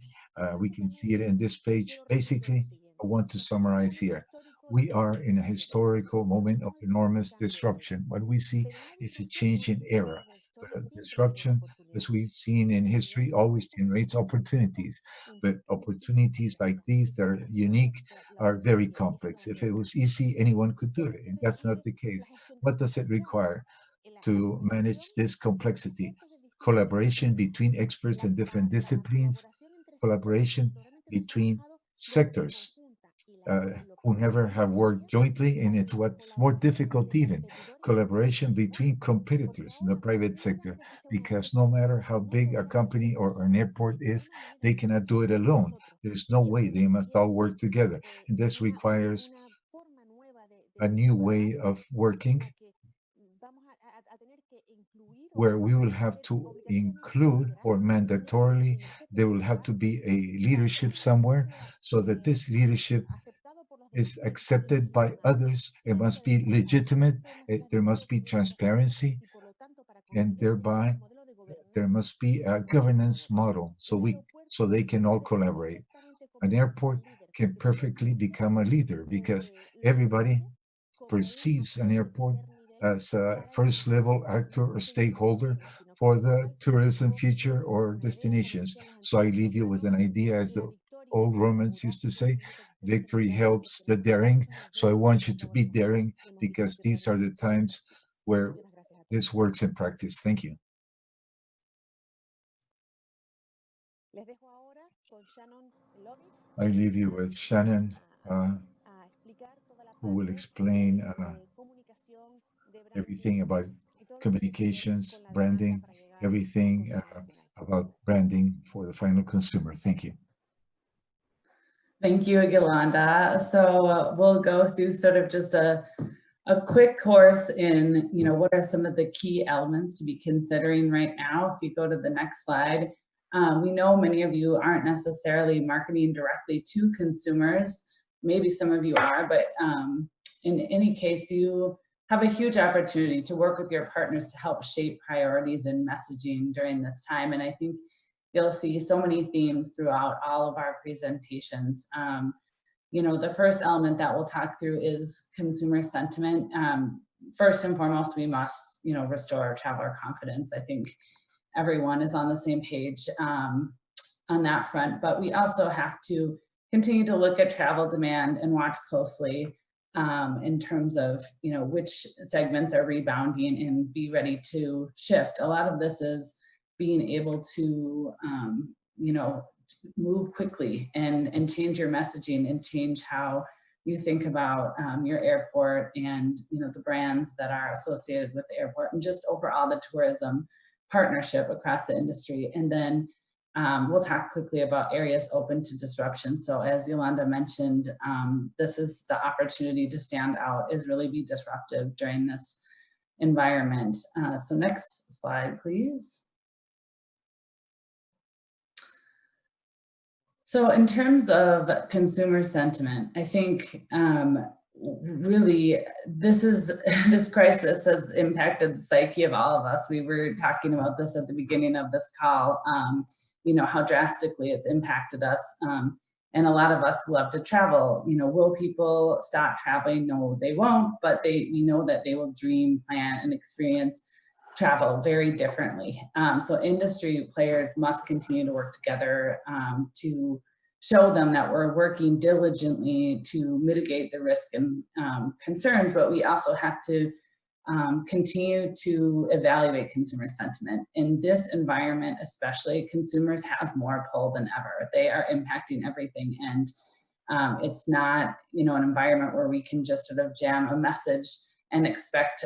We can see it in this page. Basically, I want to summarize here. We are in a historical moment of enormous disruption. What we see is a change in era. But a disruption, as we've seen in history, always generates opportunities. But opportunities like these that are unique are very complex. If it was easy, anyone could do it, and that's not the case. What does it require? to manage this complexity. Collaboration between experts in different disciplines, collaboration between sectors who never have worked jointly, and it's what's more difficult even, collaboration between competitors in the private sector, because no matter how big a company or an airport is, they cannot do it alone. There's no way, they must all work together. And this requires a new way of working where we will have to include, or mandatorily, there will have to be a leadership somewhere, so that this leadership is accepted by others. It must be legitimate. There must be transparency, and thereby there must be a governance model so they can all collaborate. An airport can perfectly become a leader because everybody perceives an airport as a first level actor or stakeholder for the tourism future or destinations. So I leave you with an idea, as the old Romans used to say, victory helps the daring. So I want you to be daring, because these are the times where this works in practice. Thank you. I leave you with Shannon, who will explain everything about communications, branding, everything about branding for the final consumer. Thank you. Thank you, Yolanda. So we'll go through sort of just a quick course in, what are some of the key elements to be considering right now. If you go to the next slide, we know many of you aren't necessarily marketing directly to consumers. Maybe some of you are, but in any case, you have a huge opportunity to work with your partners to help shape priorities and messaging during this time. And I think you'll see so many themes throughout all of our presentations. The first element that we'll talk through is consumer sentiment. First and foremost, we must, restore traveler confidence. I think everyone is on the same page on that front, but we also have to continue to look at travel demand and watch closely in terms of, which segments are rebounding and be ready to shift. A lot of this is being able to, move quickly and change your messaging and change how you think about your airport and, the brands that are associated with the airport and just overall the tourism partnership across the industry. And then we'll talk quickly about areas open to disruption. So as Yolanda mentioned, this is the opportunity to stand out, is really be disruptive during this environment. So next slide, please. So in terms of consumer sentiment, I think really this crisis has impacted the psyche of all of us. We were talking about this at the beginning of this call, how drastically it's impacted us. And a lot of us love to travel. Will people stop traveling? No, they won't, but we know that they will dream, plan, and experience travel very differently. So industry players must continue to work together to show them that we're working diligently to mitigate the risk and concerns, but we also have to continue to evaluate consumer sentiment. In this environment especially, consumers have more pull than ever. They are impacting everything, and it's not an environment where we can just sort of jam a message and expect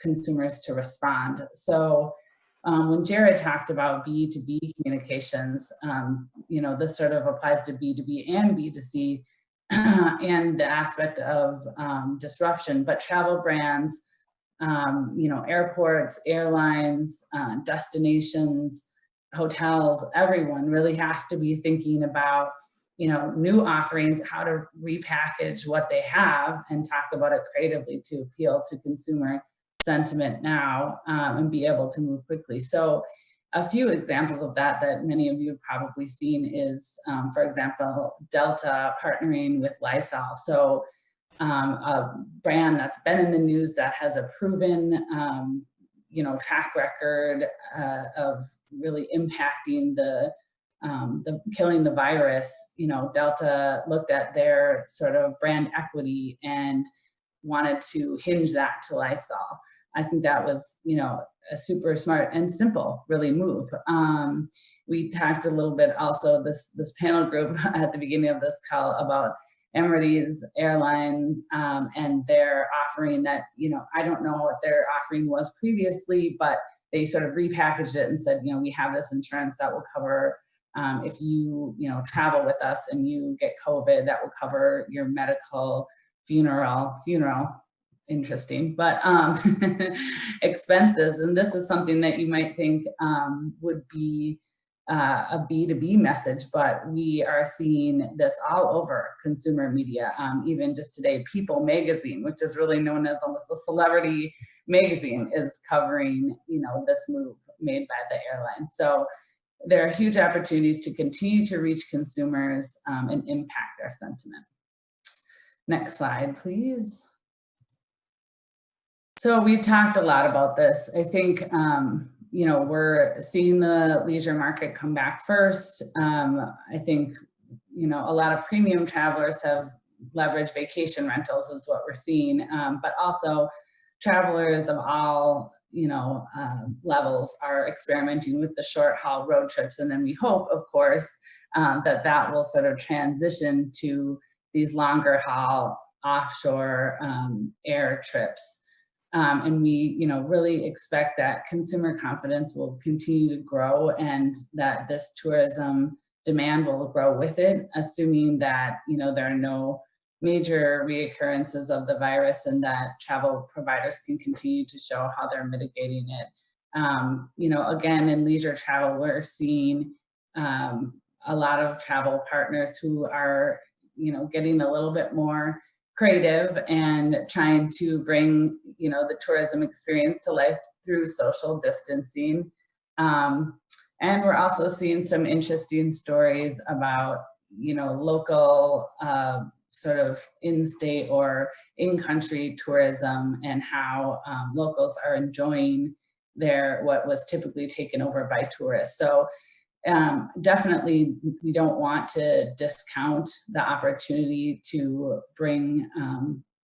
consumers to respond. So when Jared talked about B2B communications, this sort of applies to B2B and B2C and the aspect of disruption, but travel brands, airports, airlines, destinations, hotels, everyone really has to be thinking about new offerings, how to repackage what they have and talk about it creatively to appeal to consumer sentiment now and be able to move quickly. So a few examples of that many of you have probably seen is, for example, Delta partnering with Lysol. So a brand that's been in the news that has a proven, track record of really impacting the killing the virus. Delta looked at their sort of brand equity and wanted to hinge that to Lysol. I think that was, you know, a super smart and simple, really, move. We talked a little bit also, this panel group at the beginning of this call about Emirates airline and their offering that, you know, I don't know what their offering was previously, but they sort of repackaged it and said, you know, we have this insurance that will cover if you know, travel with us and you get COVID, that will cover your medical, funeral, interesting, but expenses. And this is something that you might think would be a B2B message, but we are seeing this all over consumer media. Even just today, People magazine, which is really known as almost a celebrity magazine, is covering, you know, this move made by the airline. So there are huge opportunities to continue to reach consumers and impact their sentiment. Next slide, please. So we talked a lot about this. I think, you know, we're seeing the leisure market come back first. I think, you know, a lot of premium travelers have leveraged vacation rentals is what we're seeing, but also travelers of all, you know, levels are experimenting with the short haul road trips. And then we hope, of course, that that will sort of transition to these longer haul offshore air trips. And we, you know, really expect that consumer confidence will continue to grow and that this tourism demand will grow with it, assuming that, you know, there are no major reoccurrences of the virus and that travel providers can continue to show how they're mitigating it. You know, again, in leisure travel, we're seeing a lot of travel partners who are, you know, getting a little bit more creative and trying to bring, you know, the tourism experience to life through social distancing. And we're also seeing some interesting stories about, you know, local sort of in-state or in-country tourism and how locals are enjoying their, what was typically taken over by tourists. So definitely, we don't want to discount the opportunity to bring,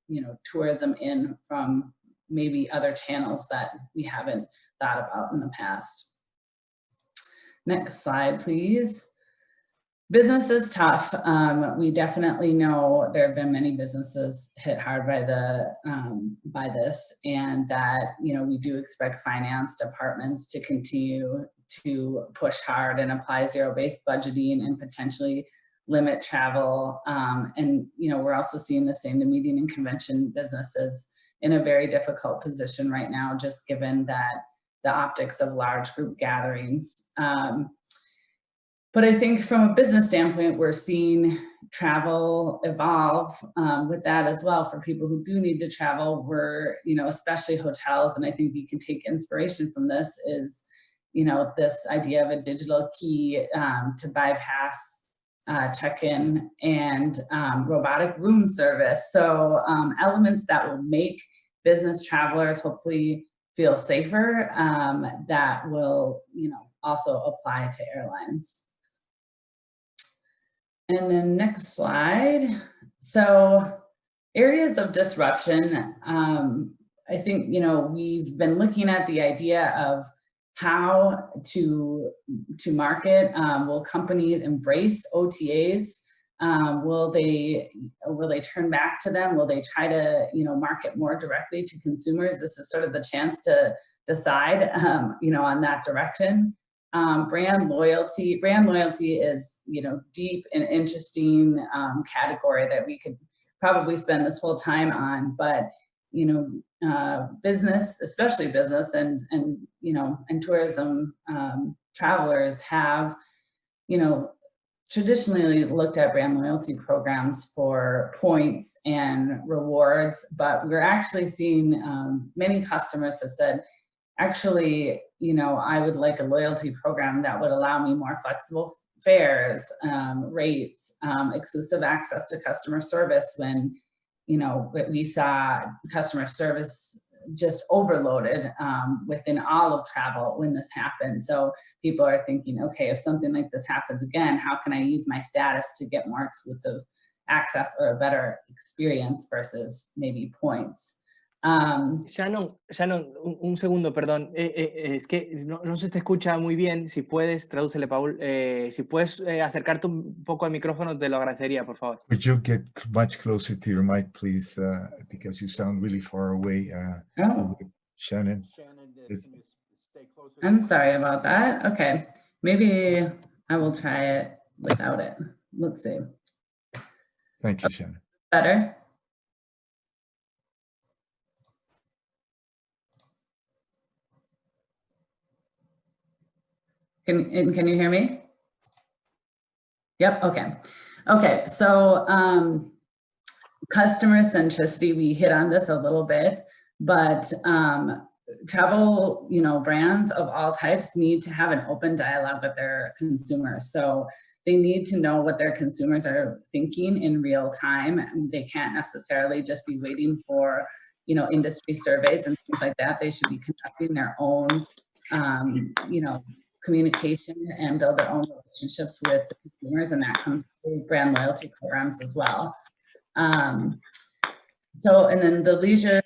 you know, tourism in from maybe other channels that we haven't thought about in the past. Next slide, please. Business is tough. We definitely know there have been many businesses hit hard by the by this, and that, you know, we do expect finance departments to continue to push hard and apply zero-based budgeting and potentially limit travel. And, you know, we're also seeing the same, the meeting and convention businesses in a very difficult position right now, just given that the optics of large group gatherings. But I think from a business standpoint, we're seeing travel evolve with that as well. For people who do need to travel, we're, you know, especially hotels, and I think we can take inspiration from this, is, you know, this idea of a digital key to bypass check-in and robotic room service. So elements that will make business travelers hopefully feel safer, that will, you know, also apply to airlines. And then next slide. So areas of disruption, I think, you know, we've been looking at the idea of how to market. Will companies embrace OTAs? Will they turn back to them? Will they try to, you know, market more directly to consumers? This is sort of the chance to decide, you know, on that direction. Brand loyalty is, you know, deep and interesting category that we could probably spend this whole time on, but, you know, business, especially business and you know, and tourism travelers have, you know, traditionally looked at brand loyalty programs for points and rewards, but we're actually seeing many customers have said, actually, you know, I would like a loyalty program that would allow me more flexible fares, rates, exclusive access to customer service when, you know, we saw customer service just overloaded within all of travel when this happened. So people are thinking, okay, if something like this happens again, how can I use my status to get more exclusive access or a better experience versus maybe points? Shannon, un segundo, perdón. Es que no se te escucha muy bien. Si puedes, tradúcele, Paul. Si puedes acercarte un poco al micrófono, te lo agradecería, por favor. Could you get much closer to your mic, please? Because you sound really far away. Shannon. I'm sorry about that. Okay, maybe I will try it without it. Let's see. Thank you, Shannon. Better? Can you hear me? Yep, okay. Okay, so customer centricity, we hit on this a little bit, but travel, brands of all types need to have an open dialogue with their consumers. So they need to know what their consumers are thinking in real time. They can't necessarily just be waiting for, industry surveys and things like that. They should be conducting their own, communication and build their own relationships with the consumers, and that comes through brand loyalty programs as well. And then the leisure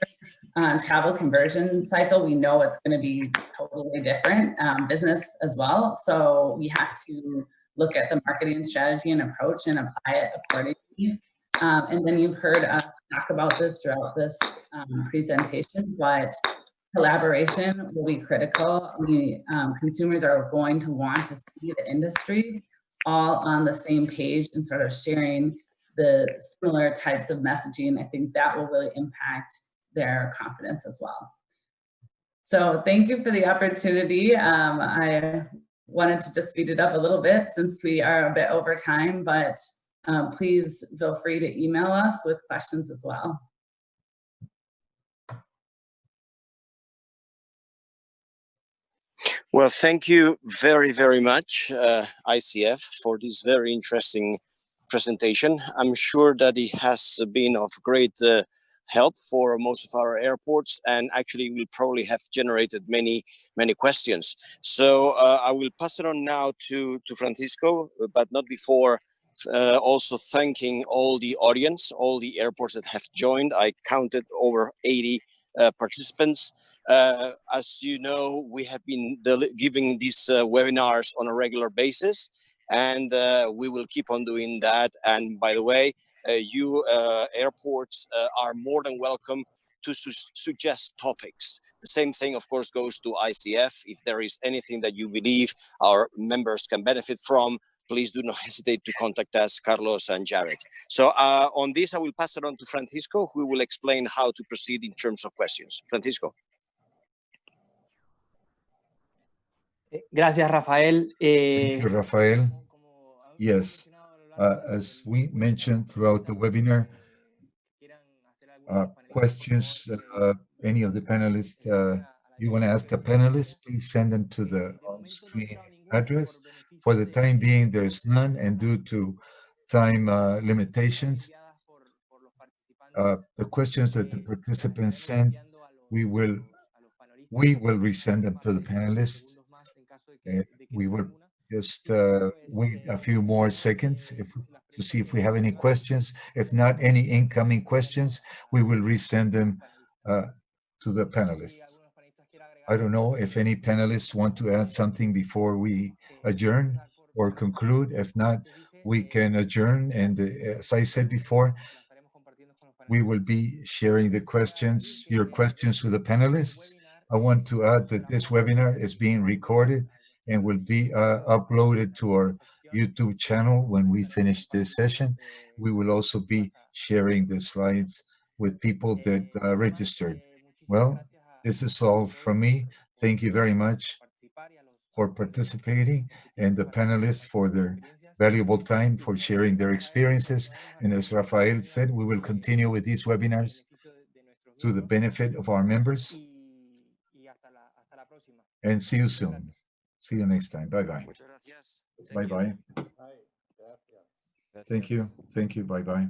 travel conversion cycle, we know it's going to be totally different, business as well. So we have to look at the marketing strategy and approach and apply it accordingly. And then you've heard us talk about this throughout this presentation, but collaboration will be critical. Consumers are going to want to see the industry all on the same page and sort of sharing the similar types of messaging. I think that will really impact their confidence as well. So thank you for the opportunity. I wanted to just speed it up a little bit since we are a bit over time, but please feel free to email us with questions as well. Well, thank you very, very much, ICF, for this very interesting presentation. I'm sure that it has been of great help for most of our airports, and actually will probably have generated many questions. So I will pass it on now to Francisco, but not before also thanking all the audience, all the airports that have joined. I counted over 80 participants. As you know, we have been giving these webinars on a regular basis, and we will keep on doing that. And by the way, you airports are more than welcome to suggest topics. The same thing, of course, goes to ICF. If there is anything that you believe our members can benefit from, please do not hesitate to contact us, Carlos and Jared. So on this, I will pass it on to Francisco, who will explain how to proceed in terms of questions. Francisco. Gracias, Rafael. Thank you, Rafael. Yes, as we mentioned throughout the webinar, questions, any of the panelists, you want to ask the panelists, please send them to the on-screen address. For the time being, there's none, and due to time limitations, the questions that the participants send, we will resend them to the panelists. We will just wait a few more seconds to see if we have any questions. If not any incoming questions, we will resend them to the panelists. I don't know if any panelists want to add something before we adjourn or conclude. If not, we can adjourn. And as I said before, we will be sharing the questions, your questions with the panelists. I want to add that this webinar is being recorded and will be uploaded to our YouTube channel when we finish this session. We will also be sharing the slides with people that registered. Well, this is all from me. Thank you very much for participating, and the panelists for their valuable time, for sharing their experiences. And as Rafael said, we will continue with these webinars to the benefit of our members. And see you soon. See you next time. Bye-bye. Bye-bye. Thank you. Thank you. Bye-bye.